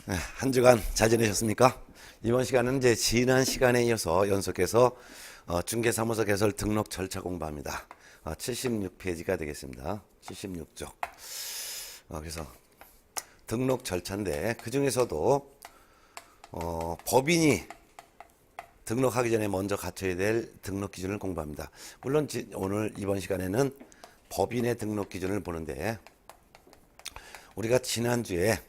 한 주간 잘 지내셨습니까? 이번 시간은 이제 지난 시간에 이어서 연속해서 중개사무소 개설 등록 절차 공부합니다. 76페이지가 되겠습니다. 76쪽. 그래서 등록 절차인데 그 중에서도 법인이 등록하기 전에 먼저 갖춰야 될 등록 기준을 공부합니다. 물론 오늘 이번 시간에는 법인의 등록 기준을 보는데 우리가 지난주에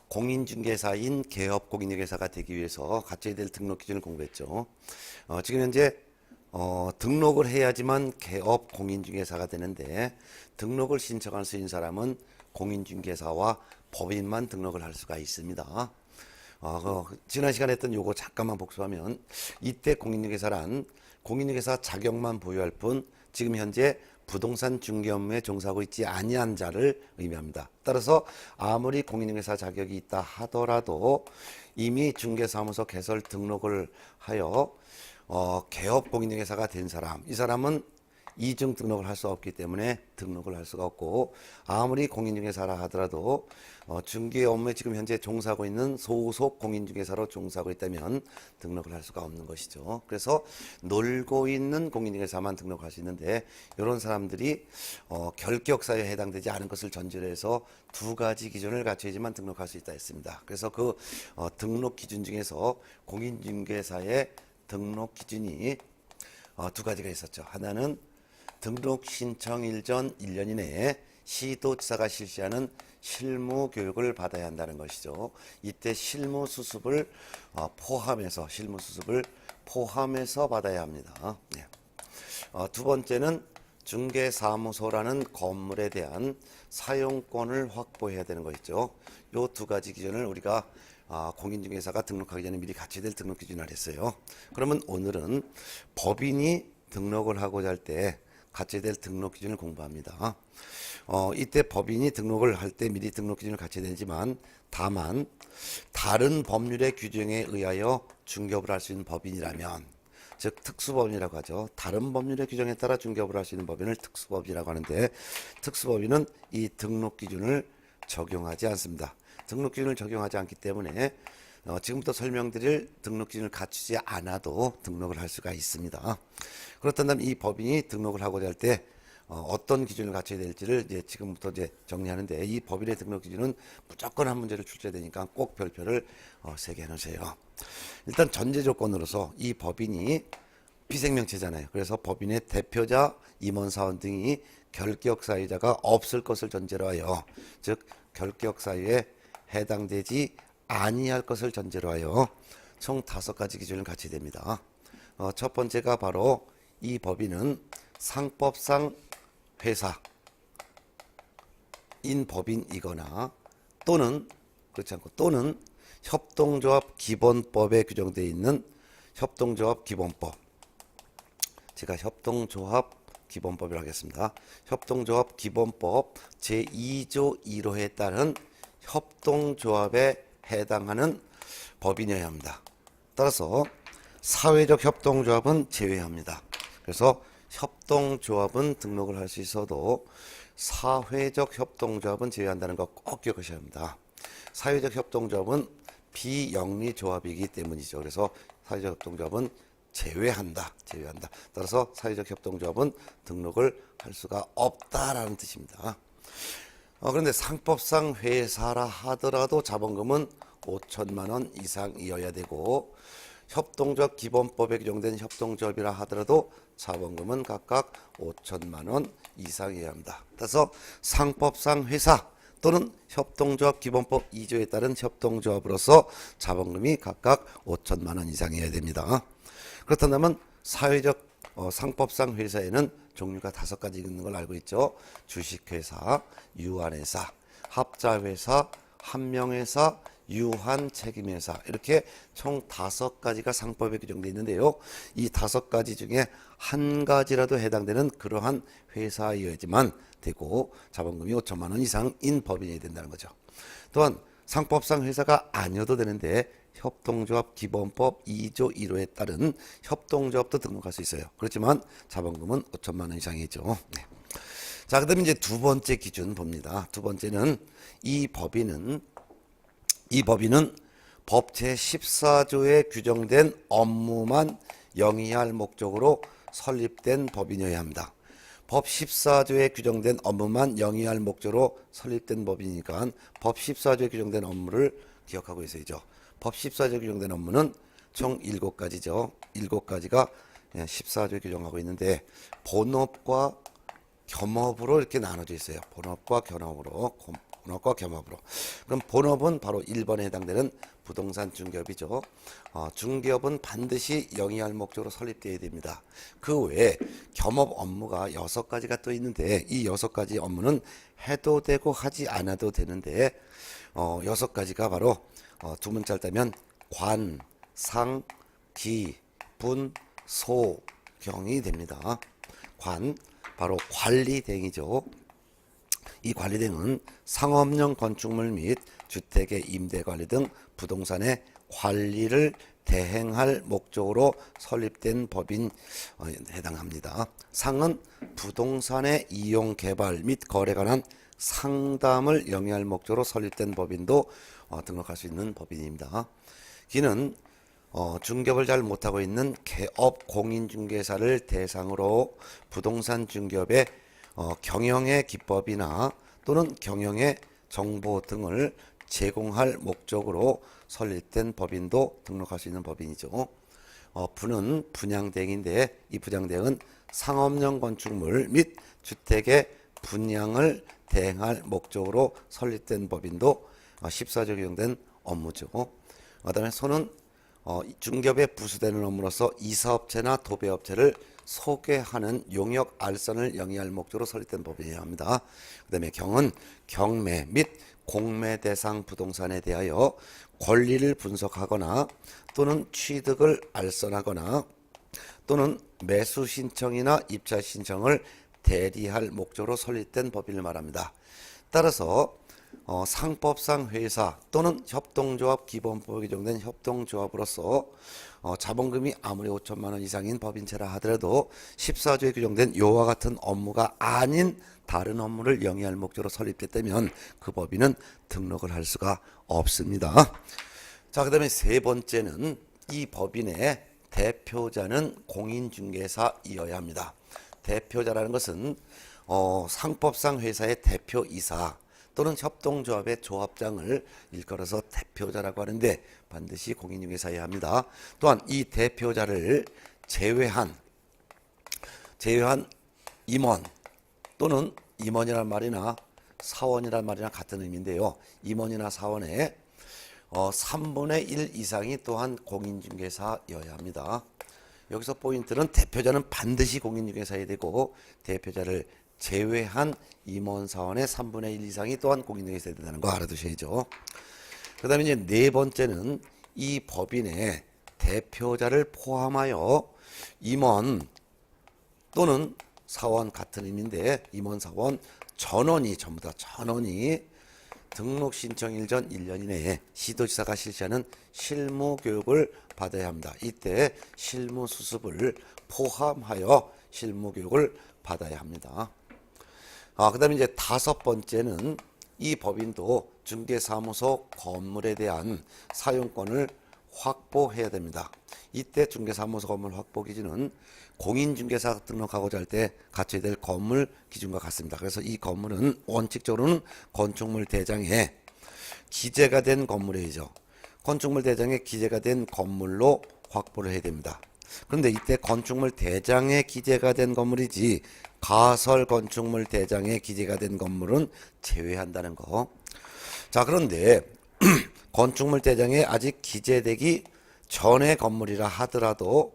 공인중개사인 개업 공인중개사가 되기 위해서 갖춰야 될 등록 기준을 공부했죠. 지금 현재 등록을 해야지만 개업 공인중개사가 되는데 등록을 신청할 수 있는 사람은 공인중개사와 법인만 등록을 할 수가 있습니다. 지난 시간에 했던 요거 잠깐만 복습하면 이때 공인중개사란 공인중개사 자격만 보유할 뿐 지금 현재 부동산 중개 업무에 종사하고 있지 아니한 자를 의미합니다. 따라서 아무리 공인중개사 자격이 있다 하더라도 이미 중개사무소 개설 등록을 하여 개업 공인중개사가 된 사람, 이 사람은 이중 등록을 할 수 없기 때문에 등록을 할 수가 없고, 아무리 공인중개사라 하더라도 중개 업무에 지금 현재 종사하고 있는 소속 공인중개사로 종사하고 있다면 등록을 할 수가 없는 것이죠. 그래서 놀고 있는 공인중개사만 등록할 수 있는데, 이런 사람들이 결격사유에 해당되지 않은 것을 전제로 해서 두 가지 기준을 갖춰야지만 등록할 수 있다 했습니다. 그래서 그 등록 기준 중에서 공인중개사의 등록 기준이 두 가지가 있었죠. 하나는 등록 신청일 전 1년 이내에 시도지사가 실시하는 실무 교육을 받아야 한다는 것이죠. 이때 실무 수습을 포함해서 받아야 합니다. 네. 두 번째는 중개사무소라는 건물에 대한 사용권을 확보해야 되는 것이죠. 이 두 가지 기준을 우리가 공인중개사가 등록하기 전에 미리 갖춰야 될 등록 기준을 했어요. 그러면 오늘은 법인이 등록을 하고자 할 때 갖춰야 될 등록 기준을 공부합니다. 이때 법인이 등록을 할 때 미리 등록 기준을 갖춰야 되지만, 다만 다른 법률의 규정에 의하여 중개업을 할 수 있는 법인이라면, 즉 특수법인이라고 하죠. 다른 법률의 규정에 따라 중개업을 할 수 있는 법인을 특수법인이라고 하는데, 특수법인은 이 등록 기준을 적용하지 않습니다. 등록 기준을 적용하지 않기 때문에 지금부터 설명드릴 등록 기준을 갖추지 않아도 등록을 할 수가 있습니다. 그렇다면 이 법인이 등록을 하고자 할 때 어떤 기준을 갖춰야 될지를 이제 지금부터 정리하는데, 이 법인의 등록 기준은 무조건 한 문제를 출제해야 되니까 꼭 별표를 3개 해놓으세요. 일단 전제 조건으로서 이 법인이 비생명체잖아요. 그래서 법인의 대표자, 임원사원 등이 결격사유자가 없을 것을 전제로 하여, 즉 결격사유에 해당되지 아니할 것을 전제로 하여 총 5가지 기준을 갖춰야 됩니다. 첫 번째가 바로 이 법인은 상법상 회사인 법인이거나 또는 그렇지 않고 또는 협동조합 기본법에 규정되어 있는 협동조합 기본법, 제가 협동조합 기본법이라고 하겠습니다. 협동조합 기본법 제2조 1호에 따른 협동조합에 해당하는 법인이어야 합니다. 따라서 사회적 협동조합은 제외합니다. 그래서 협동조합은 등록을 할 수 있어도 사회적 협동조합은 제외한다는 거 꼭 기억하셔야 합니다. 사회적 협동조합은 비영리조합이기 때문이죠. 그래서 사회적 협동조합은 제외한다. 따라서 사회적 협동조합은 등록을 할 수가 없다라는 뜻입니다. 그런데 상법상 회사라 하더라도 자본금은 5천만 원 이상이어야 되고, 협동조합 기본법에 규정된 협동조합이라 하더라도 자본금은 각각 5천만 원 이상이어야 합니다. 따라서 상법상 회사 또는 협동조합 기본법 2조에 따른 협동조합으로서 자본금이 각각 5천만 원 이상이어야 됩니다. 그렇다면 사회적 상법상 회사에는 종류가 5가지 있는 걸 알고 있죠. 주식회사, 유한회사, 합자회사, 한명회사, 유한책임회사, 이렇게 총 5가지가 상법에 규정되어 있는데요. 이 5가지 중에 한 가지라도 해당되는 그러한 회사여야지만 되고 자본금이 5천만 원 이상인 법인이 된다는 거죠. 또한 상법상 회사가 아니어도 되는데 협동조합 기본법 2조 1호에 따른 협동조합도 등록할 수 있어요. 그렇지만 자본금은 5천만 원 이상이죠. 네. 자, 그다음에 이제 두 번째 기준 봅니다. 두 번째는 이 법인은 법 제14조에 규정된 업무만 영위할 목적으로 설립된 법인이어야 합니다. 법 14조에 규정된 업무만 영위할 목적으로 설립된 법이니까 법 14조에 규정된 업무를 기억하고 있어야죠. 법 14조에 규정된 업무는 총 7가지죠. 7가지가 14조에 규정하고 있는데 본업과 겸업으로 이렇게 나눠져 있어요. 본업과 겸업으로. 그럼 본업은 바로 1번에 해당되는 부동산 중개업이죠. 중개업은 반드시 영위할 목적으로 설립되어야 됩니다. 그 외에 겸업 업무가 6가지가 또 있는데 이 6가지 업무는 해도 되고 하지 않아도 되는데 6가지가 바로 두 문자를 따면 관, 상, 기, 분, 소, 경이 됩니다. 관, 바로 관리대행이죠. 이 관리대행은 상업용 건축물 및 주택의 임대관리 등 부동산의 관리를 대행할 목적으로 설립된 법인 해당합니다. 상은 부동산의 이용 개발 및 거래에 관한 상담을 영위할 목적으로 설립된 법인도 등록할 수 있는 법인입니다. 기는 중개업을 잘 못하고 있는 개업 공인중개사를 대상으로 부동산 중개업의 경영의 기법이나 또는 경영의 정보 등을 제공할 목적으로 설립된 법인도 등록할 수 있는 법인이죠. 분은 분양대행인데 이 분양대행은 상업용 건축물 및 주택의 분양을 대행할 목적으로 설립된 법인도 14조에 규정된 업무죠. 그다음에 소는 중개업에 부수되는 업무로서 이사업체나 도배업체를 소개하는 용역 알선을 영위할 목적으로 설립된 법인이어야 합니다. 그 다음에 경은 경매 및 공매 대상 부동산에 대하여 권리를 분석하거나 또는 취득을 알선하거나 또는 매수 신청이나 입찰 신청을 대리할 목적으로 설립된 법인을 말합니다. 따라서 상법상 회사 또는 협동조합 기본법에 규정된 협동조합으로서 자본금이 아무리 5천만 원 이상인 법인체라 하더라도 14조에 규정된 요와 같은 업무가 아닌 다른 업무를 영위할 목적으로 설립됐다면 그 법인은 등록을 할 수가 없습니다. 자, 그다음에 세 번째는 이 법인의 대표자는 공인중개사이어야 합니다. 대표자라는 것은 상법상 회사의 대표이사 또는 협동조합의 조합장을 일컬어서 대표자라고 하는데 반드시 공인중개사여야 합니다. 또한 이 대표자를 제외한 임원 또는 임원이란 말이나 사원이란 말이나 같은 의미인데요. 임원이나 사원의 3분의 1 이상이 또한 공인중개사여야 합니다. 여기서 포인트는 대표자는 반드시 공인중개사여야 되고 대표자를 제외한 임원사원의 3분의 1 이상이 또한 공인중개사여야 된다는 거 알아두셔야죠. 그 다음에 이제 네 번째는 이 법인의 대표자를 포함하여 임원 또는 사원 같은 의미인데 임원, 사원, 전원이 전부 다 전원이 등록 신청일 전 1년 이내에 시도지사가 실시하는 실무 교육을 받아야 합니다. 이때 실무 수습을 포함하여 실무 교육을 받아야 합니다. 그 다음에 이제 다섯 번째는 이 법인도 중개사무소 건물에 대한 사용권을 확보해야 됩니다. 이때 중개사무소 건물 확보 기준은 공인중개사 등록하고자 할 때 갖춰야 될 건물 기준과 같습니다. 그래서 이 건물은 원칙적으로는 건축물 대장에 기재가 된 건물이죠. 건축물 대장에 기재가 된 건물로 확보를 해야 됩니다. 그런데 이때 건축물 대장에 기재가 된 건물이지 가설 건축물 대장에 기재가 된 건물은 제외한다는 거. 자, 그런데 건축물 대장에 아직 기재되기 전의 건물이라 하더라도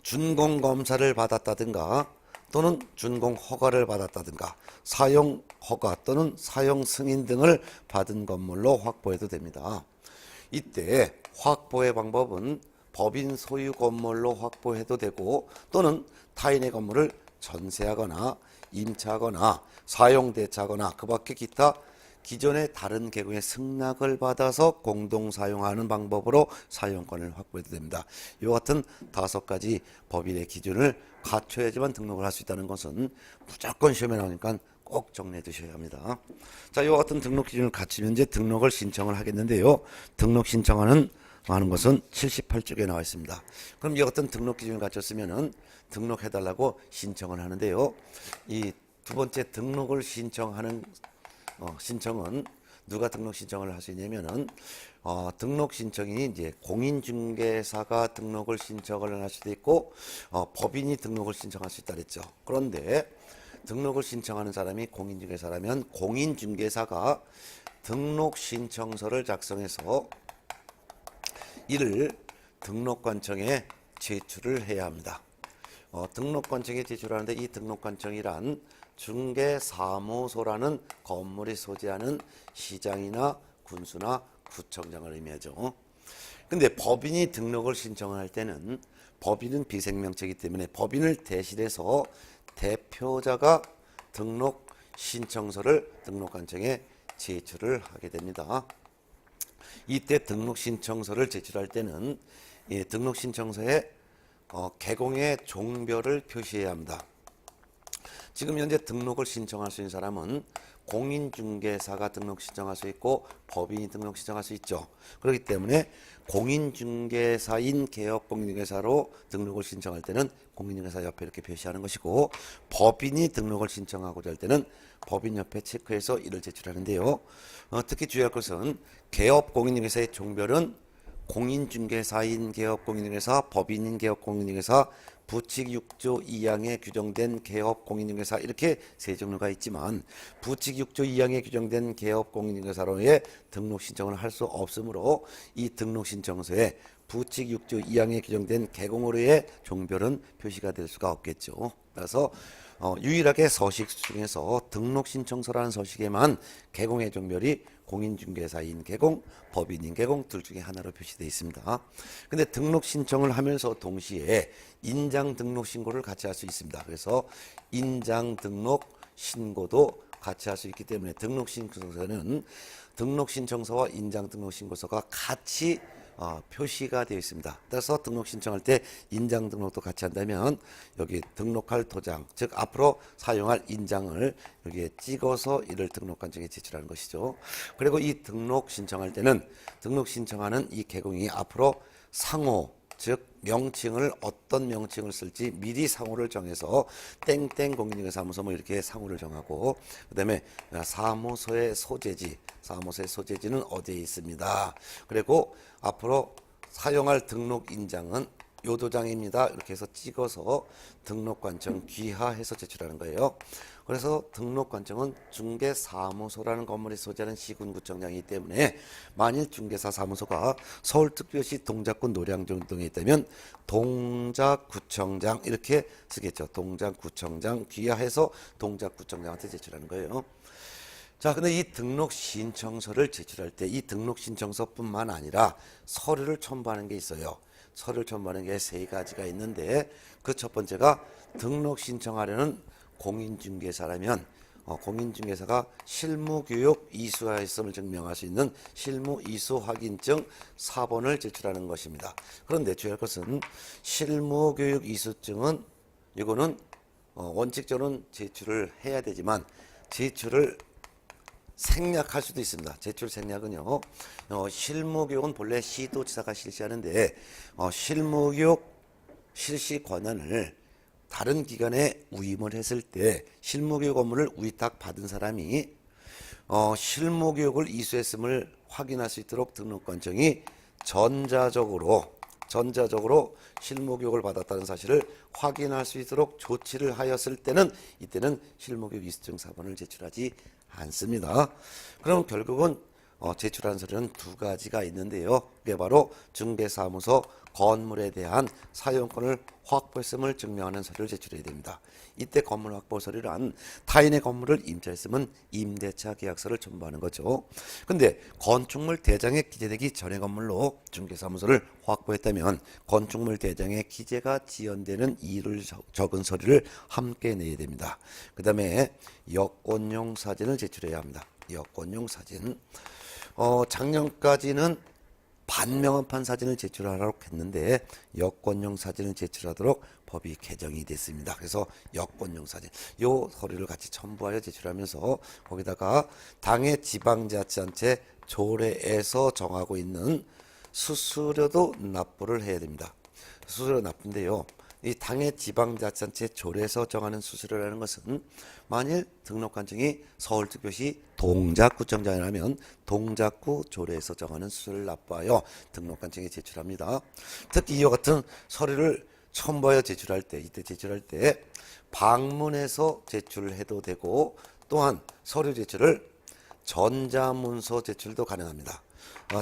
준공 검사를 받았다든가 또는 준공 허가를 받았다든가 사용 허가 또는 사용 승인 등을 받은 건물로 확보해도 됩니다. 이때 확보의 방법은 법인 소유 건물로 확보해도 되고 또는 타인의 건물을 전세하거나 임차하거나 사용 대차하거나 그 밖에 기타 기존의 다른 계곡의 승낙을 받아서 공동 사용하는 방법으로 사용권을 확보해도 됩니다. 이와 같은 5가지 법인의 기준을 갖춰야지만 등록을 할 수 있다는 것은 무조건 시험에 나오니까 꼭 정리해 두셔야 합니다. 자, 이와 같은 등록 기준을 갖추면 이제 등록을 신청을 하겠는데요. 등록 신청하는 것은 78쪽에 나와 있습니다. 그럼 이와 같은 등록 기준을 갖췄으면은 등록해달라고 신청을 하는데요. 이 두 번째 등록을 신청하는 신청은 누가 등록 신청을 할 수 있냐면은 등록 신청이 이제 공인중개사가 등록을 신청을 할 수도 있고 법인이 등록을 신청할 수 있다 그랬죠. 그런데 등록을 신청하는 사람이 공인중개사라면 공인중개사가 등록 신청서를 작성해서 이를 등록관청에 제출을 해야 합니다. 등록관청에 제출하는데 이 등록관청이란 중개사무소라는 건물이 소재하는 시장이나 군수나 구청장을 의미하죠. 근데 법인이 등록을 신청할 때는 법인은 비생명체이기 때문에 법인을 대신해서 대표자가 등록 신청서를 등록관청에 제출을 하게 됩니다. 이때 등록 신청서를 제출할 때는 이 등록 신청서에 계공의 종별을 표시해야 합니다. 지금 현재 등록을 신청할 수 있는 사람은 공인중개사가 등록 신청할 수 있고 법인이 등록 신청할 수 있죠. 그렇기 때문에 공인중개사인 개업공인중개사로 등록을 신청할 때는 공인중개사 옆에 이렇게 표시하는 것이고 법인이 등록을 신청하고자 할 때는 법인 옆에 체크해서 이를 제출하는데요. 특히 주의할 것은 개업공인중개사의 종별은 공인중개사인 개업공인중개사, 법인인 개업공인중개사, 부칙 6조 2항에 규정된 개업공인중개사 이렇게 세 종류가 있지만 부칙 6조 2항에 규정된 개업공인중개사로의 등록 신청을 할 수 없으므로 이 등록 신청서에 부칙 6조 2항에 규정된 개공으로의 종별은 표시가 될 수가 없겠죠. 따라서 유일하게 서식 중에서 등록 신청서라는 서식에만 개공의 종별이 공인중개사인 개공, 법인인 개공 둘 중에 하나로 표시되어 있습니다. 근데 등록 신청을 하면서 동시에 인장 등록 신고를 같이 할 수 있습니다. 그래서 인장 등록 신고도 같이 할 수 있기 때문에 등록 신청서는 등록 신청서와 인장 등록 신고서가 같이 표시가 되어 있습니다. 따라서 등록 신청할 때 인장 등록도 같이 한다면 여기 등록할 도장, 즉 앞으로 사용할 인장을 여기에 찍어서 이를 등록관청에 제출하는 것이죠. 그리고 이 등록 신청할 때는 등록 신청하는 이 개공이 앞으로 상호, 즉 명칭을 어떤 명칭을 쓸지 미리 상호를 정해서 땡땡 공인중개사무소 뭐 이렇게 상호를 정하고 그다음에 사무소의 소재지, 사무소의 소재지는 어디에 있습니다. 그리고 앞으로 사용할 등록 인장은 요 도장입니다. 이렇게 해서 찍어서 등록관청 귀하해서 제출하는 거예요. 그래서 등록관청은 중개사무소라는 건물이 소재하는 시군구청장이기 때문에 만일 중개사 사무소가 서울특별시 동작군 노량진 등에 있다면 동작구청장 이렇게 쓰겠죠. 동작구청장 귀하해서 동작구청장한테 제출하는 거예요. 자, 근데 이 등록 신청서를 제출할 때 이 등록 신청서뿐만 아니라 서류를 첨부하는 게 있어요. 서류를 첨부하는 게 3가지가 있는데 그 첫 번째가 등록 신청하려는 공인중개사라면 공인중개사가 실무교육 이수하였음을 증명할 수 있는 실무 이수 확인증 4번을 제출하는 것입니다. 그런데 주의할 것은 실무교육 이수증은 이거는 원칙적으로는 제출을 해야 되지만 제출을 생략할 수도 있습니다. 제출 생략은요. 실무교육은 본래 시도지사가 실시하는데 실무교육 실시 권한을 다른 기관에 위임을 했을 때 실무교육 업무를 위탁 받은 사람이 실무교육을 이수했음을 확인할 수 있도록 등록관청이 전자적으로 실무교육을 받았다는 사실을 확인할 수 있도록 조치를 하였을 때는 이때는 실무교육 이수증 4번을 제출하지 않습니다. 그럼 결국은 제출한 서류는 2가지가 있는데요. 그게 바로 중개사무소 건물에 대한 사용권을 확보했음을 증명하는 서류를 제출해야 됩니다. 이때 건물 확보 서류란 타인의 건물을 임차했으면 임대차 계약서를 첨부하는 거죠. 근데 건축물 대장에 기재되기 전의 건물로 중개사무소를 확보했다면 건축물 대장에 기재가 지연되는 이유를 적은 서류를 함께 내야 됩니다. 그 다음에 여권용 사진을 제출해야 합니다. 여권용 사진. 작년까지는 반명함판 사진을 제출하라고 했는데 여권용 사진을 제출하도록 법이 개정이 됐습니다. 그래서 여권용 사진 요 서류를 같이 첨부하여 제출하면서 거기다가 당의 지방자치단체 조례에서 정하고 있는 수수료도 납부를 해야 됩니다. 수수료 납부인데요. 이 당의 지방자치단체 조례에서 정하는 수수료라는 것은 만일 등록관청이 서울특별시 동작구청장이라면 동작구 조례에서 정하는 수수료를 납부하여 등록관청에 제출합니다. 특히 이와 같은 서류를 첨부하여 제출할 때 이때 제출할 때 방문해서 제출을 해도 되고 또한 서류 제출을 전자문서 제출도 가능합니다.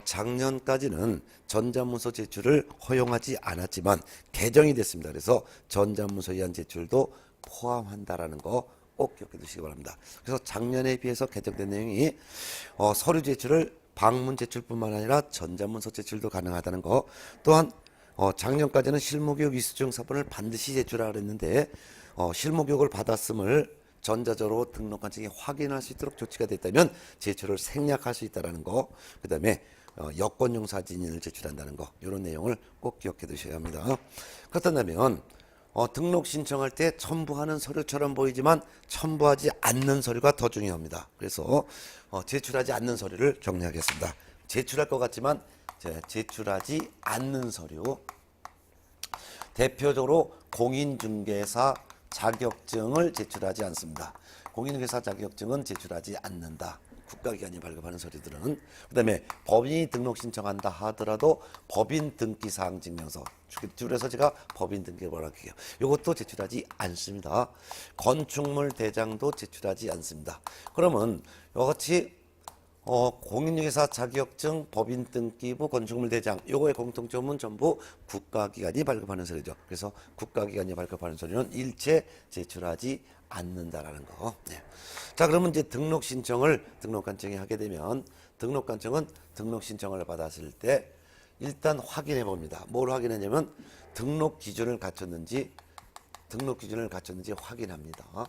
작년까지는 전자문서 제출을 허용하지 않았지만 개정이 됐습니다. 그래서 전자문서에 의한 제출도 포함한다라는 거 꼭 기억해 두시기 바랍니다. 그래서 작년에 비해서 개정된 내용이 서류 제출을 방문 제출뿐만 아니라 전자문서 제출도 가능하다는 거, 또한 작년까지는 실무교육 이수증 사본을 반드시 제출하라 했는데 실무교육을 받았음을 전자적으로 등록관청이 확인할 수 있도록 조치가 됐다면 제출을 생략할 수 있다는 거, 그 다음에 여권용 사진을 제출한다는 거, 이런 내용을 꼭 기억해 두셔야 합니다. 그렇다면 등록 신청할 때 첨부하는 서류처럼 보이지만 첨부하지 않는 서류가 더 중요합니다. 그래서 제출하지 않는 서류를 정리하겠습니다. 제출할 것 같지만 제출하지 않는 서류, 대표적으로 공인중개사 자격증을 제출하지 않습니다. 공인중개사 자격증은 제출하지 않는다. 국가기관이 발급하는 서류들은. 그 다음에 법인이 등록 신청한다 하더라도 법인 등기사항 증명서, 줄여서 제가 법인 등기를 할게요. 이것도 제출하지 않습니다. 건축물 대장도 제출하지 않습니다. 그러면 이같이 공인중개사 자격증, 법인 등기부, 건축물 대장, 요거의 공통점은 전부 국가기관이 발급하는 서류죠. 그래서 국가기관이 발급하는 서류는 일체 제출하지 않는다라는 거. 네. 자, 그러면 이제 등록 신청을 등록관청이 하게 되면 등록관청은 등록 신청을 받았을 때 일단 확인해 봅니다. 뭘 확인하냐면 등록 기준을 갖췄는지 확인합니다.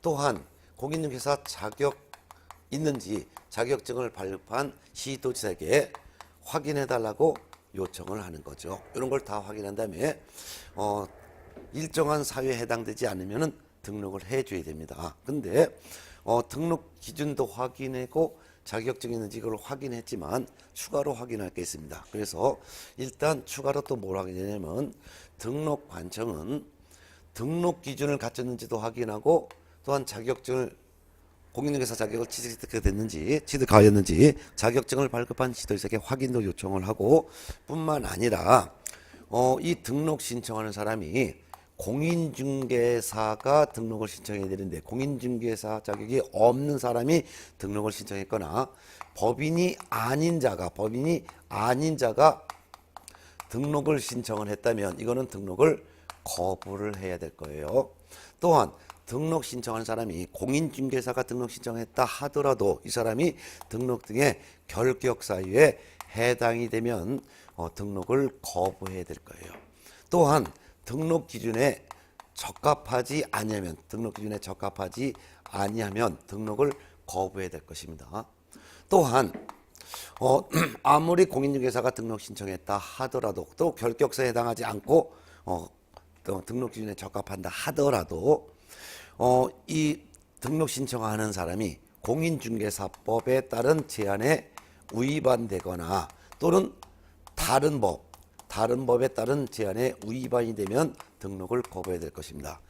또한 공인중개사 자격 있는지 자격증을 발급한 시도지사에게 확인해 달라고 요청을 하는 거죠. 이런 걸 다 확인한 다음에 일정한 사유에 해당되지 않으면은 등록을 해줘야 됩니다. 근데 등록 기준도 확인하고 자격증이 있는지 그걸 확인했지만 추가로 확인할 게 있습니다. 그래서 일단 추가로 또 뭘 확인하냐면 등록관청은 등록 기준을 갖췄는지도 확인하고 또한 자격증을 공인중개사 자격을 취득하였는지 자격증을 발급한 지도자에게 확인도 요청을 하고 뿐만 아니라 이 등록 신청하는 사람이 공인중개사가 등록을 신청해야 되는데 공인중개사 자격이 없는 사람이 등록을 신청했거나 법인이 아닌 자가 등록을 신청을 했다면 이거는 등록을 거부를 해야 될 거예요. 또한 등록 신청한 사람이 공인중개사가 등록 신청했다 하더라도 이 사람이 등록 등의 결격 사유에 해당이 되면 등록을 거부해야 될 거예요. 또한 등록 기준에 적합하지 아니하면 등록을 거부해야 될 것입니다. 또한 아무리 공인중개사가 등록 신청했다 하더라도 또 결격사에 해당하지 않고 또 등록 기준에 적합한다 하더라도 이 등록 신청하는 사람이 공인중개사법에 따른 제한에 위반되거나 또는 다른 법에 따른 제한에 위반이 되면 등록을 거부해야 될 것입니다.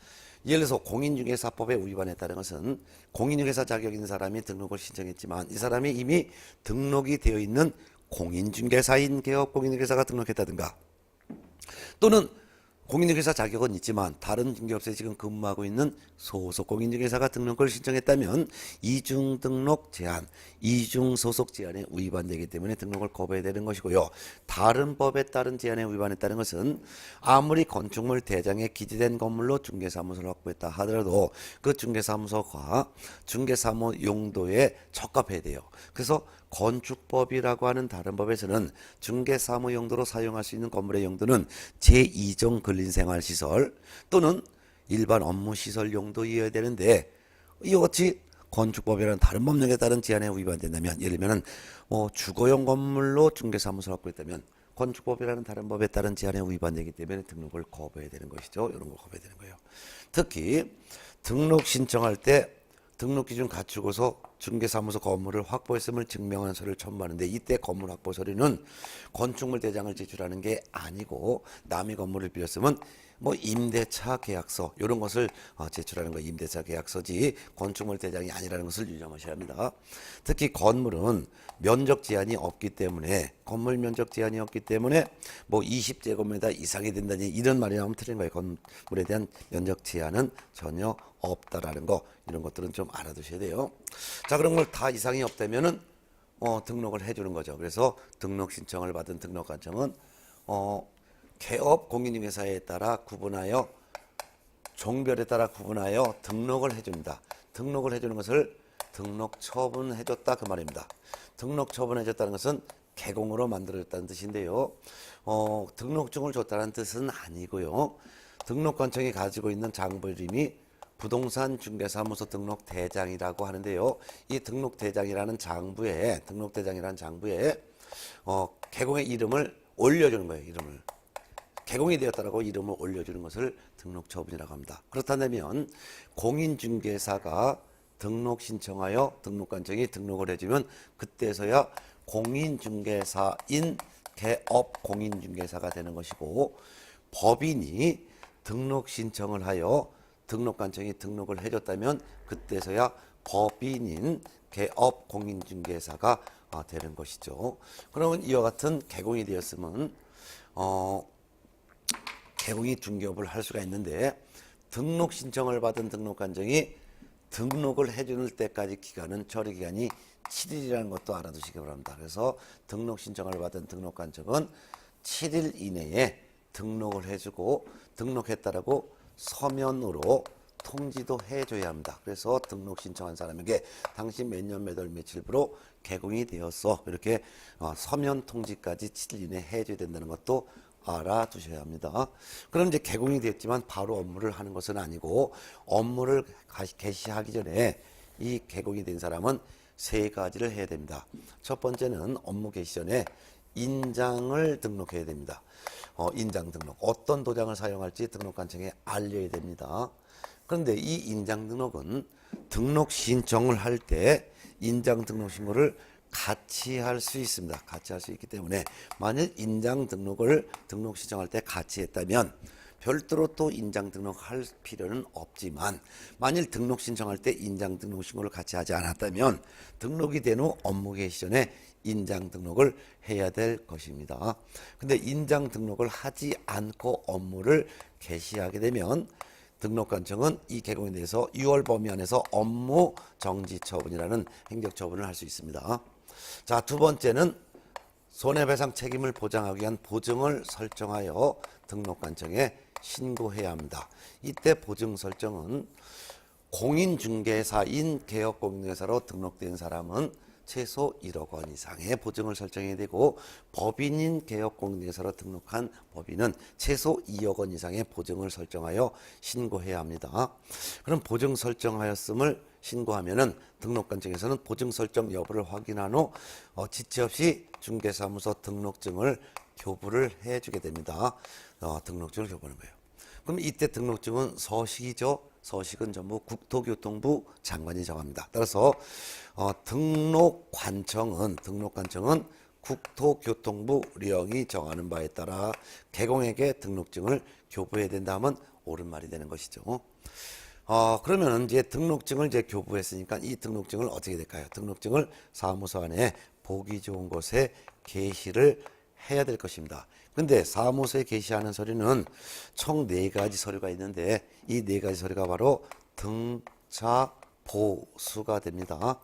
예를 들어서 공인중개사법에 위반했다는 것은 공인중개사 자격 있는 사람이 등록을 신청했지만 이 사람이 이미 등록이 되어 있는 공인중개사인 개업 공인중개사가 등록했다든가 또는 공인중개사 자격은 있지만 다른 중개업소에 지금 근무하고 있는 소속 공인중개사가 등록을 신청했다면 이중 등록 제한, 이중 소속 제한에 위반되기 때문에 등록을 거부해야 되는 것이고요. 다른 법에 따른 제한에 위반했다는 것은 아무리 건축물 대장에 기재된 건물로 중개사무소를 확보했다 하더라도 그 중개사무소가 중개사무 용도에 적합해야 돼요. 그래서 건축법이라고 하는 다른 법에서는 중개사무 용도로 사용할 수 있는 건물의 용도는 제2종 근린생활시설 또는 일반 업무시설 용도이어야 되는데 이와 같이 건축법이라는 다른 법령에 따른 제한에 위반된다면 예를 들면 주거용 건물로 중개사무소를 확보했다면 건축법이라는 다른 법에 따른 제한에 위반되기 때문에 등록을 거부해야 되는 것이죠. 이런 걸 거부해야 되는 거예요. 특히 등록 신청할 때 등록 기준 갖추고서 중개사무소 건물을 확보했음을 증명하는 서류를 첨부하는데 이때 건물 확보 서류는 건축물 대장을 제출하는 게 아니고 남의 건물을 빌렸으면 임대차 계약서 이런 것을 제출하는 거 임대차 계약서지 건축물 대장이 아니라는 것을 유념하셔야 합니다. 특히 건물은 면적 제한이 없기 때문에 건물 면적 제한이 없기 때문에 20제곱미터 이상이 된다니 이런 말이 나오면 틀린 거예요. 건물에 대한 면적 제한은 전혀 없다라는 거 이런 것들은 좀 알아두셔야 돼요. 자 그런 걸 다 이상이 없다면은 등록을 해주는 거죠. 그래서 등록 신청을 받은 등록관청은 개업 공인중개사에 따라 구분하여 종별에 따라 구분하여 등록을 해줍니다. 등록을 해주는 것을 등록 처분해줬다 그 말입니다. 등록 처분해줬다는 것은 개공으로 만들어졌다는 뜻인데요. 등록증을 줬다는 뜻은 아니고요. 등록관청이 가지고 있는 장부 이름이 부동산 중개사무소 등록 대장이라고 하는데요. 이 등록 대장이라는 장부에 개공의 이름을 올려주는 거예요. 이름을 개공이 되었다라고 이름을 올려주는 것을 등록 처분이라고 합니다. 그렇다면 공인중개사가 등록 신청하여 등록관청이 등록을 해주면 그때서야 공인중개사인 개업 공인중개사가 되는 것이고 법인이 등록 신청을 하여 등록관청이 등록을 해줬다면 그때서야 법인인 개업 공인중개사가 되는 것이죠. 그러면 이와 같은 개공이 되었으면 개공이 중개업을 할 수가 있는데 등록 신청을 받은 등록관청이 등록을 해주는 때까지 기간은 처리 기간이 7일이라는 것도 알아두시기 바랍니다. 그래서 등록 신청을 받은 등록관청은 7일 이내에 등록을 해주고 등록했다라고 서면으로 통지도 해줘야 합니다. 그래서 등록 신청한 사람에게 당신 몇 년 몇 월 며칠부로 개공이 되었어 이렇게 서면 통지까지 7일 이내에 해줘야 된다는 것도 알아두셔야 합니다. 그럼 이제 개공이 됐지만 바로 업무를 하는 것은 아니고 업무를 개시하기 전에 이 개공이 된 사람은 세 가지를 해야 됩니다. 첫 번째는 업무 개시 전에 인장을 등록해야 됩니다. 인장 등록 어떤 도장을 사용할지 등록관청에 알려야 됩니다. 그런데 이 인장 등록은 등록 신청을 할 때 인장 등록 신고를 같이 할 수 있습니다. 같이 할 수 있기 때문에 만일 인장 등록을 등록 신청할 때 같이 했다면 별도로 또 인장 등록할 필요는 없지만 만일 등록 신청할 때 인장 등록 신고를 같이 하지 않았다면 등록이 된 후 업무 개시 전에 인장 등록을 해야 될 것입니다. 근데 인장 등록을 하지 않고 업무를 개시하게 되면 등록관청은 이 개공에 대해서 6월 범위 안에서 업무 정지 처분이라는 행정 처분을 할 수 있습니다. 자, 두 번째는 손해배상 책임을 보장하기 위한 보증을 설정하여 등록관청에 신고해야 합니다. 이때 보증 설정은 공인중개사인 개업공인중개사로 등록된 사람은 최소 1억 원 이상의 보증을 설정해야 되고 법인인 개업공인중개사로 등록한 법인은 최소 2억 원 이상의 보증을 설정하여 신고해야 합니다. 그럼 보증 설정하였음을 신고하면은 등록관청에서는 보증 설정 여부를 확인한 후 지체 없이 중개사무소 등록증을 교부를 해주게 됩니다. 등록증을 교부하는 거예요. 그럼 이때 등록증은 서식이죠. 서식은 전부 국토교통부 장관이 정합니다. 따라서 등록관청은 국토교통부 령이 정하는 바에 따라 개공에게 등록증을 교부해야 된다면 옳은 말이 되는 것이죠. 그러면 이제 등록증을 이제 교부했으니까 이 등록증을 어떻게 될까요? 등록증을 사무소 안에 보기 좋은 곳에 게시를 해야 될 것입니다. 근데 사무소에 게시하는 서류는 총 4가지 서류가 있는데 이 4가지 서류가 바로 등차 보수가 됩니다.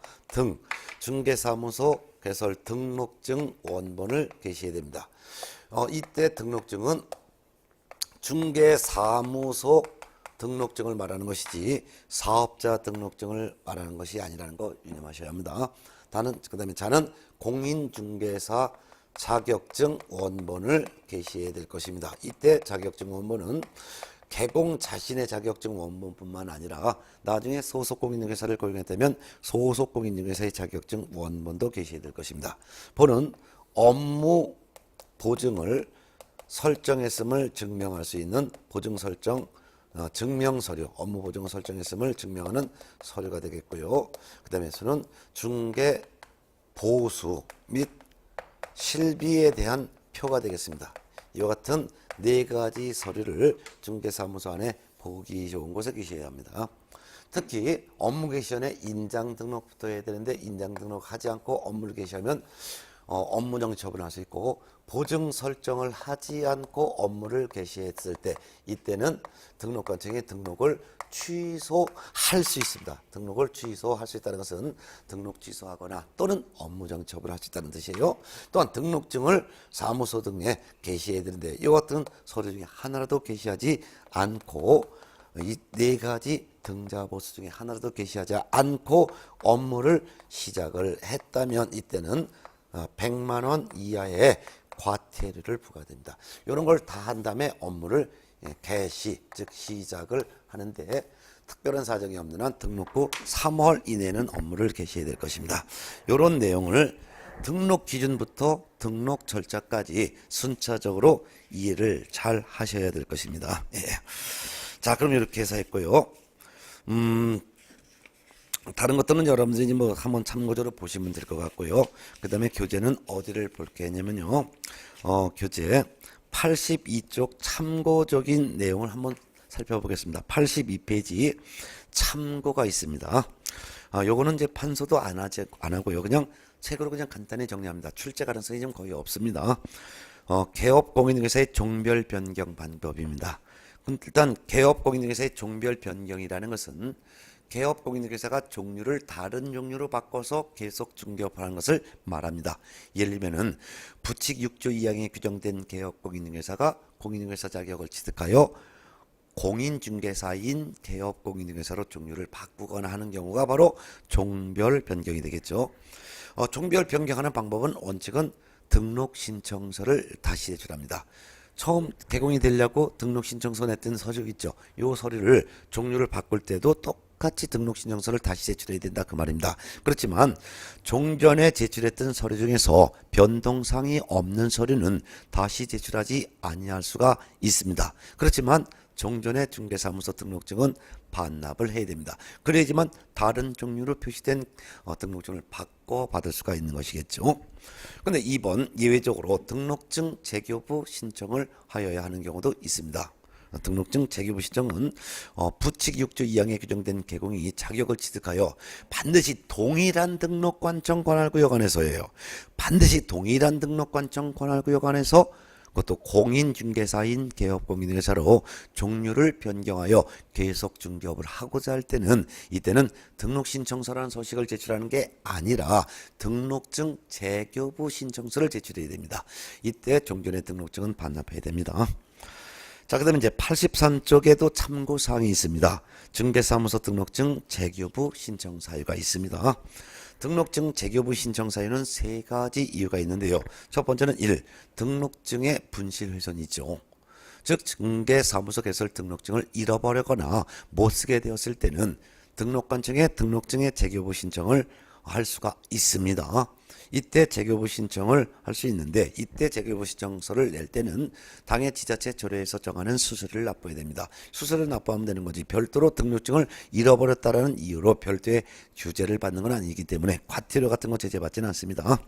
중개사무소 개설 등록증 원본을 게시해야 됩니다. 이때 등록증은 중개사무소 등록증을 말하는 것이지 사업자 등록증을 말하는 것이 아니라는 거 유념하셔야 합니다. 그다음에 자는 공인중개사 자격증 원본을 게시해야 될 것입니다. 이때 자격증 원본은 개공 자신의 자격증 원본뿐만 아니라 나중에 소속 공인중개사를 고용했다면 소속 공인중개사의 자격증 원본도 게시해야 될 것입니다. 보는 업무 보증을 설정했음을 증명할 수 있는 보증 설정 증명서류, 업무 보증을 설정했음을 증명하는 서류가 되겠고요. 그 다음에 수는 중개 보수 및 실비에 대한 표가 되겠습니다. 이와 같은 4가지 서류를 중개사무소 안에 보기 좋은 곳에 게시해야 합니다. 특히 업무 개시 전에 인장 등록부터 해야 되는데 인장 등록하지 않고 업무를 개시하면 업무정지 처분할 수 있고 보증 설정을 하지 않고 업무를 개시했을 때 이때는 등록관청이 등록을 취소할 수 있습니다. 등록을 취소할 수 있다는 것은 등록 취소하거나 또는 업무정지 처분할 수 있다는 뜻이에요. 또한 등록증을 사무소 등에 게시해야 되는데 이 같은 서류 중에 하나라도 게시하지 않고 이 4가지 등자보수 중에 하나라도 게시하지 않고 업무를 시작을 했다면 이때는 100만 원 이하의 과태료를 부과됩니다. 이런 걸 다 한 다음에 업무를 개시, 즉 시작을 하는데 특별한 사정이 없는 한 등록 후 3월 이내는 업무를 개시해야 될 것입니다. 이런 내용을 등록 기준부터 등록 절차까지 순차적으로 이해를 잘 하셔야 될 것입니다. 예. 자, 그럼 이렇게 해서 했고요. 다른 것들은 여러분들이 뭐 한번 참고적으로 보시면 될 것 같고요. 그 다음에 교재는 어디를 볼 게냐면요. 교재 82쪽 참고적인 내용을 한번 살펴보겠습니다. 82페이지 참고가 있습니다. 요거는 이제 판소도 안 하고요. 그냥 책으로 그냥 간단히 정리합니다. 출제 가능성이 좀 거의 없습니다. 개업 공인중개사의 종별 변경 방법입니다. 일단 개업 공인중개사의 종별 변경이라는 것은 개업 공인중개사가 종류를 다른 종류로 바꿔서 계속 중개업하는 것을 말합니다. 예를 들면은 부칙 6조 2항에 규정된 개업 공인중개사가 공인중개사 자격을 취득하여 공인중개사인 개업 공인중개사로 종류를 바꾸거나 하는 경우가 바로 종별 변경이 되겠죠. 종별 변경하는 방법은 원칙은 등록 신청서를 다시 제출합니다. 처음 개공이 되려고 등록 신청서 냈던 서류 있죠. 이 서류를 종류를 바꿀 때도 똑같이 등록 신청서를 다시 제출해야 된다 그 말입니다. 그렇지만 종전에 제출했던 서류 중에서 변동사항이 없는 서류는 다시 제출하지 아니할 수가 있습니다. 그렇지만 종전의 중개사무소 등록증은 반납을 해야 됩니다. 그래야지만 다른 종류로 표시된 등록증을 바꿔 받을 수가 있는 것이겠죠. 근데 2번 예외적으로 등록증 재교부 신청을 하여야 하는 경우도 있습니다. 등록증 재교부 신청은 부칙 6조 2항에 규정된 개공이 자격을 취득하여 반드시 동일한 등록관청 관할구역 안에서예요. 반드시 동일한 등록관청 관할구역 안에서 그것도 공인중개사인 개업공인중개사로 종류를 변경하여 계속 중개업을 하고자 할 때는 이때는 등록신청서라는 서식을 제출하는 게 아니라 등록증 재교부 신청서를 제출해야 됩니다. 이때 종전의 등록증은 반납해야 됩니다. 자, 그 다음에 이제 83쪽에도 참고사항이 있습니다. 중개사무소 등록증 재교부 신청 사유가 있습니다. 등록증 재교부 신청 사유는 3가지 이유가 있는데요. 첫 번째는 1. 등록증의 분실 훼손이 있죠. 즉 중개사무소 개설 등록증을 잃어버리거나 못 쓰게 되었을 때는 등록관청에 등록증의 재교부 신청을 할 수가 있습니다. 이때 재교부 신청을 할 수 있는데 이때 재교부 신청서를 낼 때는 당해 지자체 조례에서 정하는 수수료를 납부해야 됩니다. 수수료를 납부하면 되는 거지 별도로 등록증을 잃어버렸다는 이유로 별도의 규제를 받는 건 아니기 때문에 과태료 같은 거 제재받지는 않습니다.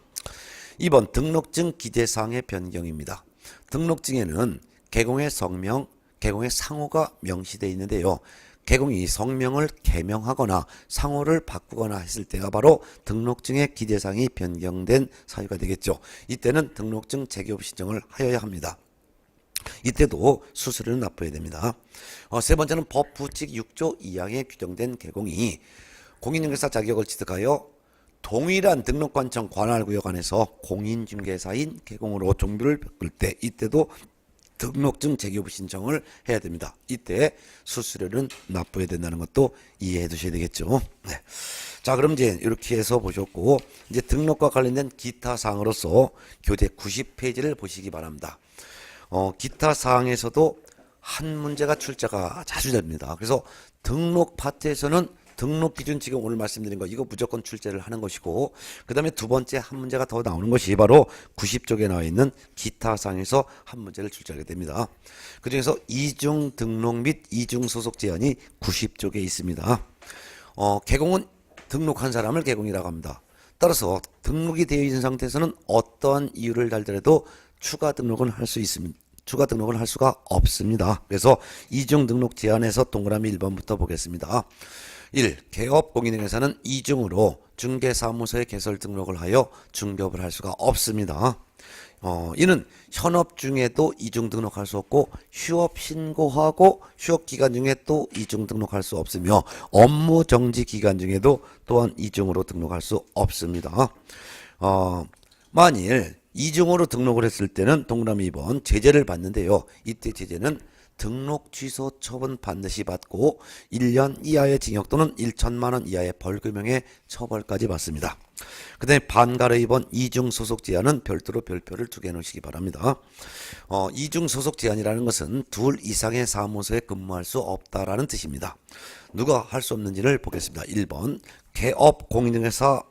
2번 등록증 기재사항의 변경입니다. 등록증에는 개공의 성명, 개공의 상호가 명시되어 있는데요. 개공이 성명을 개명하거나 상호를 바꾸거나 했을 때가 바로 등록증의 기재사항이 변경된 사유가 되겠죠. 이때는 등록증 재개업 신청을 하여야 합니다. 이때도 수수료는 납부해야 됩니다. 세 번째는 법 부칙 6조 2항에 규정된 개공이 공인중개사 자격을 취득하여 동일한 등록관청 관할구역 안에서 공인중개사인 개공으로 종류를 바꿀 때 이때도 등록증 재개업 신청을 해야 됩니다. 이때 수수료는 납부해야 된다는 것도 이해해 두셔야 되겠죠. 네. 자, 그럼 이제 이렇게 해서 보셨고, 이제 등록과 관련된 기타 사항으로서 교재 90페이지를 보시기 바랍니다. 기타 사항에서도 한 문제가 출제가 자주 됩니다. 그래서 등록 파트에서는 등록 기준 지금 오늘 말씀드린 거 이거 무조건 출제를 하는 것이고, 그 다음에 두 번째 한 문제가 더 나오는 것이 바로 90쪽에 나와 있는 기타 사항에서 한 문제를 출제하게 됩니다. 그 중에서 이중 등록 및 이중 소속 제한이 90쪽에 있습니다. 개공은 등록한 사람을 개공이라고 합니다. 따라서 등록이 되어 있는 상태에서는 어떠한 이유를 달더라도 추가 등록은 할 수 있습니다. 추가 등록을 할 수가 없습니다. 그래서 이중 등록 제한에서 동그라미 1번부터 보겠습니다. 1. 개업 공인중개사는 이중으로 중개사무소에 개설 등록을 하여 중개업을 할 수가 없습니다. 이는 현업 중에도 이중 등록할 수 없고 휴업 신고하고 휴업 기간 중에 또 이중 등록할 수 없으며 업무 정지 기간 중에도 또한 이중으로 등록할 수 없습니다. 만일 이중으로 등록을 했을 때는 동그라미 2번 제재를 받는데요. 이때 제재는 등록 취소 처분 반드시 받고 1년 이하의 징역 또는 1천만 원 이하의 벌금형의 처벌까지 받습니다. 그 다음에 반가로 2번 이중 소속 제한은 별도로 별표를 2개 놓으시기 바랍니다. 이중 소속 제한이라는 것은 둘 이상의 사무소에 근무할 수 없다라는 뜻입니다. 누가 할 수 없는지를 보겠습니다. 1번 개업 공인중개사,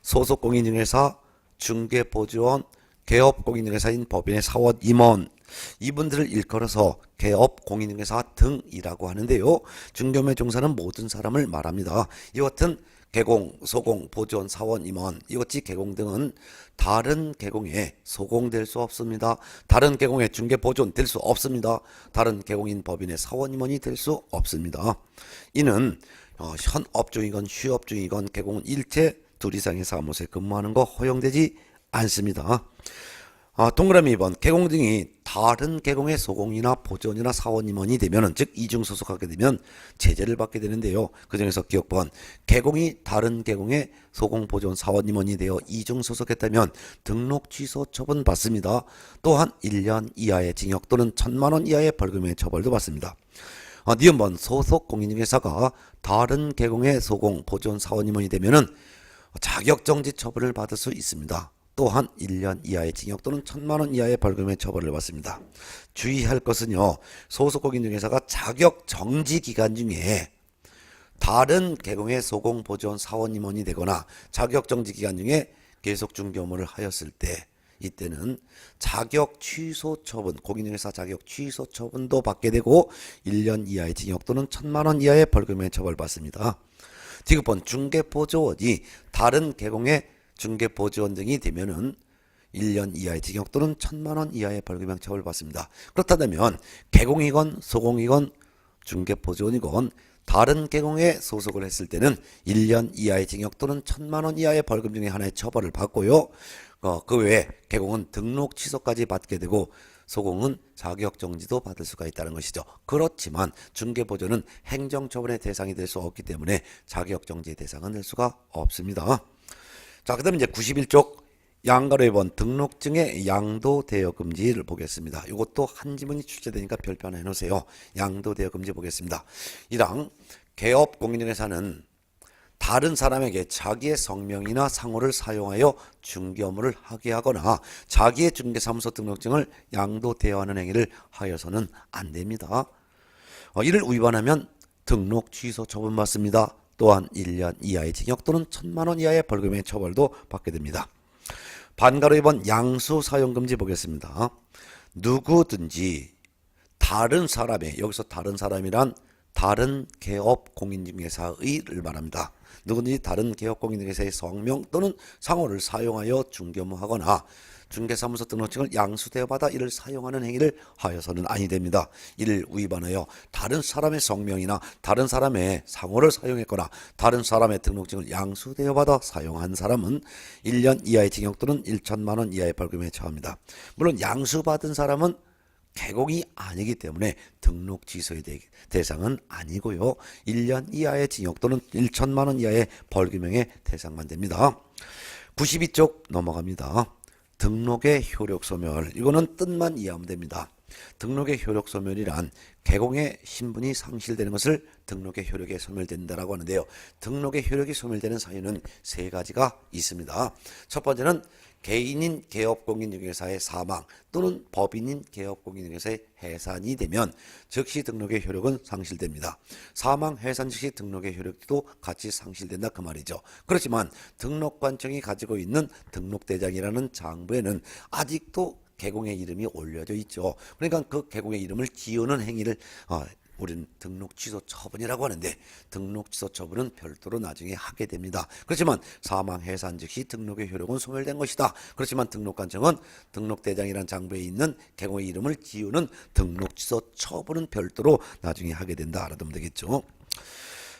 소속 공인중개사, 중개보조원, 개업 공인중개사인 법인의 사원 임원, 이분들을 일컬어서 개업 공인중개사 등이라고 하는데요. 중개업에 종사하는 모든 사람을 말합니다. 이와 같은 개공, 소공, 보조원, 사원, 임원, 이것이 개공 등은 다른 개공에 소공될 수 없습니다. 다른 개공에 중개보조원 될 수 없습니다. 다른 개공인 법인의 사원, 임원이 될 수 없습니다. 이는 현업 중이건 휴업 중이건 개공은 일체 둘 이상의 사무소에 근무하는 거 허용되지 않습니다. 동그라미 2번 개공 등이 다른 개공의 소공이나 보조원이나 사원 임원이 되면 즉 이중 소속하게 되면 제재를 받게 되는데요. 그 중에서 기억번 개공이 다른 개공의 소공 보조원 사원 임원이 되어 이중 소속했다면 등록 취소 처분 받습니다. 또한 1년 이하의 징역 또는 1천만 원 이하의 벌금의 처벌도 받습니다. 니은번 소속 공인중개사가 다른 개공의 소공 보조원 사원 임원이 되면은 자격정지 처벌을 받을 수 있습니다. 또한 1년 이하의 징역 또는 1천만 원 이하의 벌금의 처벌을 받습니다. 주의할 것은요. 소속 공인중개사가 자격정지 기간 중에 다른 개공의 소공 보조원 사원 임원이 되거나 자격정지 기간 중에 계속 중개업무를 하였을 때 이때는 자격 취소 처분, 공인중개사 자격 취소 처분도 받게 되고 1년 이하의 징역 또는 1천만 원 이하의 벌금의 처벌받습니다. 디귿번 중개보조원이 다른 개공의 중개보조원 등이 되면은 1년 이하의 징역 또는 1천만 원 이하의 벌금형 처벌받습니다. 그렇다면 개공이건 소공이건 중개보조원이건 다른 개공에 소속을 했을 때는 1년 이하의 징역 또는 1천만 원 이하의 벌금 중에 하나의 처벌을 받고요. 그 외에 개공은 등록 취소까지 받게 되고 소공은 자격정지도 받을 수가 있다는 것이죠. 그렇지만 중개보조는 행정처분의 대상이 될 수 없기 때문에 자격정지의 대상은 될 수가 없습니다. 자, 그 다음에 이제 91쪽 양가로 2번 등록증의 양도 대여 금지를 보겠습니다. 이것도 한 지문이 출제되니까 별표 하나 해놓으세요. 양도 대여 금지 보겠습니다. 1항 개업 공인중개사는 다른 사람에게 자기의 성명이나 상호를 사용하여 중개업무를 하게 하거나 자기의 중개사무소 등록증을 양도 대여하는 행위를 하여서는 안 됩니다. 이를 위반하면 등록 취소 처분받습니다. 또한 1년 이하의 징역 또는 1천만 원 이하의 벌금의 처벌도 받게 됩니다. 반가로 2번 양수 사용 금지 보겠습니다. 누구든지 다른 사람의, 여기서 다른 사람이란 다른 개업 공인중개사의를 말합니다. 누구든지 다른 개업공인회사의 성명 또는 상호를 사용하여 중개무하거나 중개사무소 등록증을 양수대여 받아 이를 사용하는 행위를 하여서는 아니 됩니다. 이를 위반하여 다른 사람의 성명이나 다른 사람의 상호를 사용했거나 다른 사람의 등록증을 양수대여 받아 사용한 사람은 1년 이하의 징역 또는 1천만 원 이하의 벌금에 처합니다. 물론 양수받은 사람은 개공이 아니기 때문에 등록 취소의 대상은 아니고요. 1년 이하의 징역 또는 1천만 원 이하의 벌금형의 대상만 됩니다. 92쪽 넘어갑니다. 등록의 효력 소멸. 이거는 뜻만 이해하면 됩니다. 등록의 효력 소멸이란 개공의 신분이 상실되는 것을 등록의 효력이 소멸된다라고 하는데요. 등록의 효력이 소멸되는 사유는 세 가지가 있습니다. 첫 번째는 개인인 개업공인중개사의 사망 또는 법인인 개업공인중개사의 해산이 되면 즉시 등록의 효력은 상실됩니다. 사망, 해산 즉시 등록의 효력도 같이 상실된다 그 말이죠. 그렇지만 등록관청이 가지고 있는 등록대장이라는 장부에는 아직도 개공의 이름이 올려져 있죠. 그러니까 그 개공의 이름을 지우는 행위를 우리는 등록 취소 처분이라고 하는데 등록 취소 처분은 별도로 나중에 하게 됩니다. 그렇지만 사망 해산 즉시 등록의 효력은 소멸된 것이다. 그렇지만 등록관청은 등록대장이라는 장부에 있는 개공의 이름을 지우는 등록 취소 처분은 별도로 나중에 하게 된다 알아두면 되겠죠.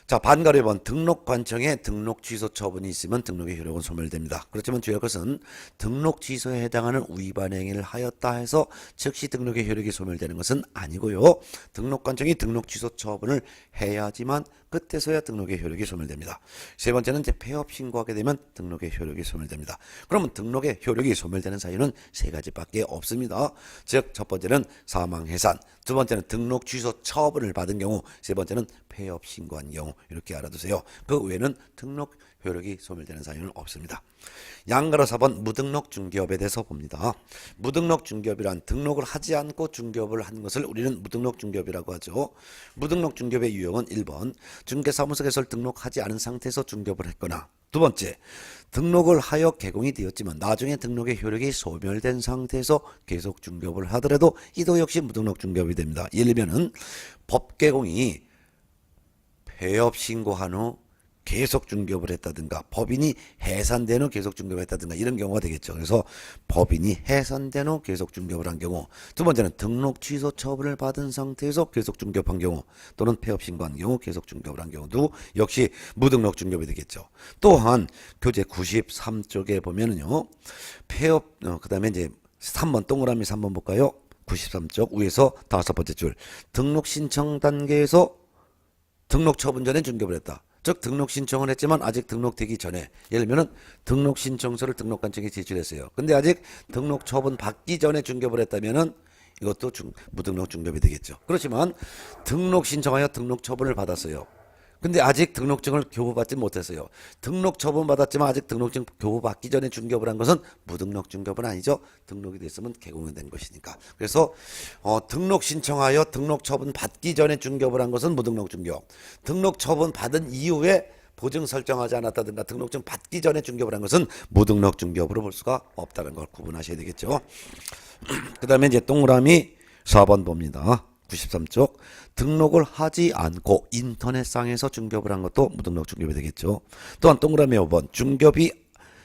자, 반가로 1번 등록관청에 등록 취소 처분이 있으면 등록의 효력은 소멸됩니다. 그렇지만 주의할 것은 등록 취소에 해당하는 위반 행위를 하였다 해서 즉시 등록의 효력이 소멸되는 것은 아니고요. 등록관청이 등록 취소 처분을 해야지만 그때서야 등록의 효력이 소멸됩니다. 세 번째는 이제 폐업 신고하게 되면 등록의 효력이 소멸됩니다. 그러면 등록의 효력이 소멸되는 사유는 세 가지밖에 없습니다. 즉 첫 번째는 사망 해산, 두 번째는 등록 취소 처분을 받은 경우, 세 번째는 폐업 신고한 경우 이렇게 알아두세요. 그 외에는 등록 효력이 소멸되는 사유는 없습니다. 양가로 4번 무등록 중개업에 대해서 봅니다. 무등록 중개업이란 등록을 하지 않고 중개업을 한 것을 우리는 무등록 중개업이라고 하죠. 무등록 중개업의 유형은 1번 중개사무소 개설 등록하지 않은 상태에서 중개업을 했거나, 두 번째 등록을 하여 개공이 되었지만 나중에 등록의 효력이 소멸된 상태에서 계속 중개업을 하더라도 이도 역시 무등록 중개업이 됩니다. 예를 들면 법개공이 폐업 신고한 후 계속 중개업을 했다든가 법인이 해산된 후 계속 중개업을 했다든가 이런 경우가 되겠죠. 그래서 법인이 해산된 후 계속 중개업을 한 경우, 두 번째는 등록 취소 처분을 받은 상태에서 계속 중개업한 경우 또는 폐업 신고한 경우 계속 중개업을 한 경우도 역시 무등록 중개업이 되겠죠. 또한 교재 93쪽에 보면은요. 폐업 그다음에 이제 3번 동그라미 3번 볼까요? 93쪽 위에서 다섯 번째 줄 등록 신청 단계에서 등록 처분 전에 중개업을 했다. 즉 등록 신청을 했지만 아직 등록되기 전에, 예를 들면 등록 신청서를 등록관청에 제출했어요. 근데 아직 등록 처분 받기 전에 중개업을 했다면은 이것도 무등록 중개업이 되겠죠. 그렇지만 등록 신청하여 등록 처분을 받았어요. 근데 아직 등록증을 교부받지 못했어요. 등록 처분 받았지만 아직 등록증 교부받기 전에 중개업을 한 것은 무등록 중개업은 아니죠. 등록이 됐으면 개공이 된 것이니까. 그래서 등록 신청하여 등록 처분 받기 전에 중개업을 한 것은 무등록 중개업. 등록 처분 받은 이후에 보증 설정하지 않았다든가 등록증 받기 전에 중개업을 한 것은 무등록 중개업으로 볼 수가 없다는 걸 구분하셔야 되겠죠. 그 다음에 이제 동그라미 4번 봅니다. 93쪽 등록을 하지 않고 인터넷상에서 중개업을 한 것도 무등록 중개업이 되겠죠. 또한 동그라미 5번 중개업이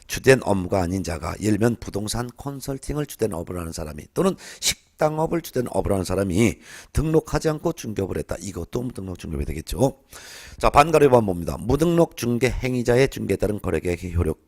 주된 업무가 아닌 자가, 예를 들면 부동산 컨설팅을 주된 업을 하는 사람이 또는 식당업을 주된 업을 하는 사람이 등록하지 않고 중개업을 했다. 이것도 무등록 중개업이 되겠죠. 자, 반가로 1번 봅니다. 무등록 중개 행위자의 중개에 따른 거래계획의 효력.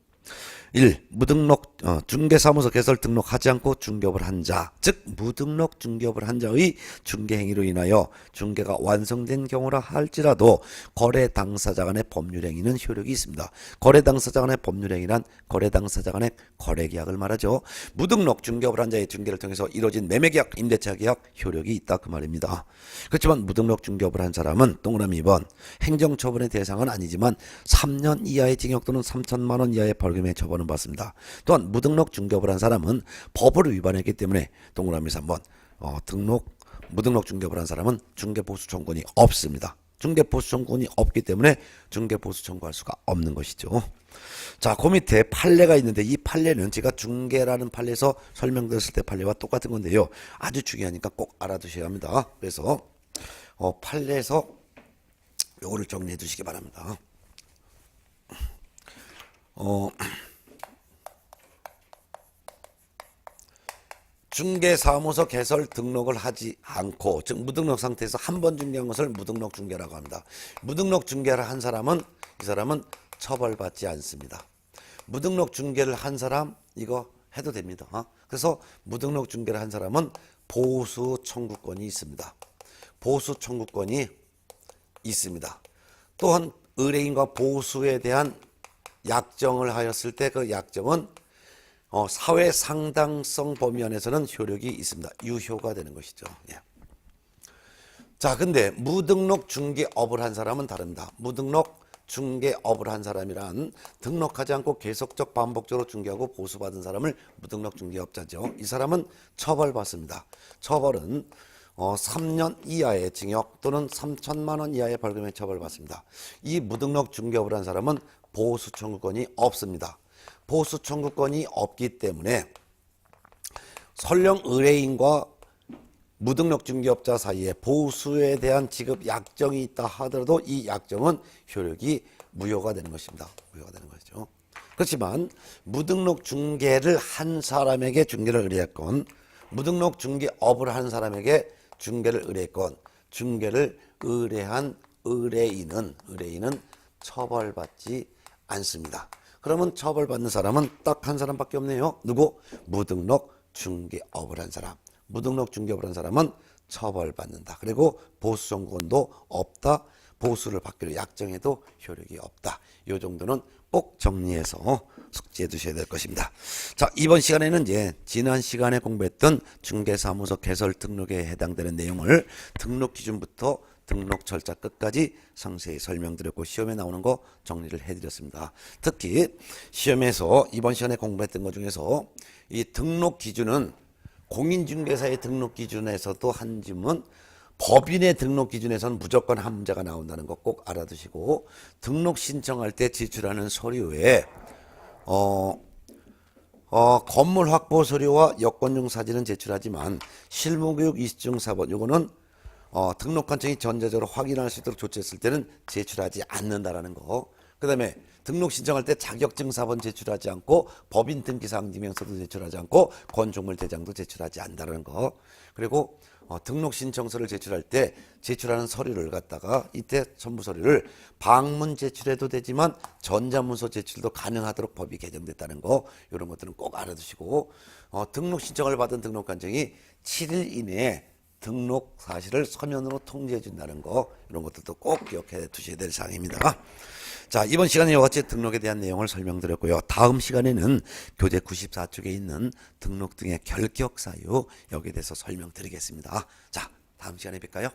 1. 무등록 중개사무소 개설 등록하지 않고 중개업을 한 자, 즉 무등록 중개업을 한 자의 중개행위로 인하여 중개가 완성된 경우라 할지라도 거래 당사자 간의 법률행위는 효력이 있습니다. 거래 당사자 간의 법률행위란 거래 당사자 간의 거래계약을 말하죠. 무등록 중개업을 한 자의 중개를 통해서 이루어진 매매계약, 임대차 계약 효력이 있다 그 말입니다. 그렇지만 무등록 중개업을 한 사람은 동그라미 2번 행정처분의 대상은 아니지만 3년 이하의 징역 또는 3천만 원 이하의 벌금에 처분 받습니다. 또한 무등록 중개업을 한 사람은 법을 위반했기 때문에 동그라미 3번 무등록 중개업을 한 사람은 중개보수 청구권이 없습니다. 중개보수 청구권이 없기 때문에 중개보수 청구할 수가 없는 것이죠. 자, 그 밑에 판례가 있는데 이 판례는 제가 중개라는 판례에서 설명드렸을 때 판례와 똑같은 건데요. 아주 중요하니까 꼭 알아두셔야 합니다. 그래서 판례에서 요거를 정리해 두시기 바랍니다. 중개사무소 개설 등록을 하지 않고, 즉 무등록 상태에서 한 번 중개한 것을 무등록 중개라고 합니다. 무등록 중개를 한 사람은, 이 사람은 처벌받지 않습니다. 무등록 중개를 한 사람 이거 해도 됩니다. 그래서 무등록 중개를 한 사람은 보수 청구권이 있습니다. 보수 청구권이 있습니다. 또한 의뢰인과 보수에 대한 약정을 하였을 때 그 약정은 사회 상당성 범위 안에서는 효력이 있습니다. 유효가 되는 것이죠. 예. 자, 근데 무등록 중개업을 한 사람은 다릅니다. 무등록 중개업을 한 사람이란 등록하지 않고 계속적 반복적으로 중개하고 보수받은 사람을 무등록 중개업자죠. 이 사람은 처벌받습니다. 처벌은 3년 이하의 징역 또는 3천만 원 이하의 벌금에 처벌받습니다. 이 무등록 중개업을 한 사람은 보수 청구권이 없습니다. 보수 청구권이 없기 때문에 설령 의뢰인과 무등록 중개업자 사이에 보수에 대한 지급 약정이 있다 하더라도 이 약정은 효력이 무효가 되는 것입니다. 무효가 되는 거죠. 그렇지만 무등록 중개를 한 사람에게 중개를 의뢰했건 무등록 중개업을 한 사람에게 중개를 의뢰했건 중개를 의뢰한 의뢰인은 처벌받지 않습니다. 그러면 처벌받는 사람은 딱 한 사람밖에 없네요. 누구? 무등록 중개업을 한 사람. 무등록 중개업을 한 사람은 처벌받는다. 그리고 보수 청구권도 없다. 보수를 받기로 약정해도 효력이 없다. 이 정도는 꼭 정리해서 숙지해 두셔야 될 것입니다. 자, 이번 시간에는 이제 지난 시간에 공부했던 중개사무소 개설 등록에 해당되는 내용을 등록 기준부터 등록 절차 끝까지 상세히 설명드렸고 시험에 나오는 거 정리를 해드렸습니다. 특히 시험에서 이번 시간에 공부했던 것 중에서 이 등록 기준은 공인중개사의 등록 기준에서도 한 질문, 법인의 등록 기준에서는 무조건 한 문제가 나온다는 거 꼭 알아두시고 등록 신청할 때 제출하는 서류에 건물 확보 서류와 여권용 사진은 제출하지만 실무교육 이수증 사본 요거는 등록관청이 전자적으로 확인할 수 있도록 조치했을 때는 제출하지 않는다라는 거. 그 다음에 등록 신청할 때 자격증 사본 제출하지 않고 법인 등기사항 증명서도 제출하지 않고 건축물 대장도 제출하지 않는다는 거. 그리고 등록 신청서를 제출할 때 제출하는 서류를 갖다가 이때 첨부 서류를 방문 제출해도 되지만 전자문서 제출도 가능하도록 법이 개정됐다는 거. 이런 것들은 꼭 알아두시고 등록 신청을 받은 등록관청이 7일 이내에 등록 사실을 서면으로 통지해 준다는 거, 이런 것들도 꼭 기억해 두셔야 될 사항입니다. 자, 이번 시간에 이와 같이 등록에 대한 내용을 설명드렸고요. 다음 시간에는 교재 94쪽에 있는 등록 등의 결격 사유 여기에 대해서 설명드리겠습니다. 자, 다음 시간에 뵐까요?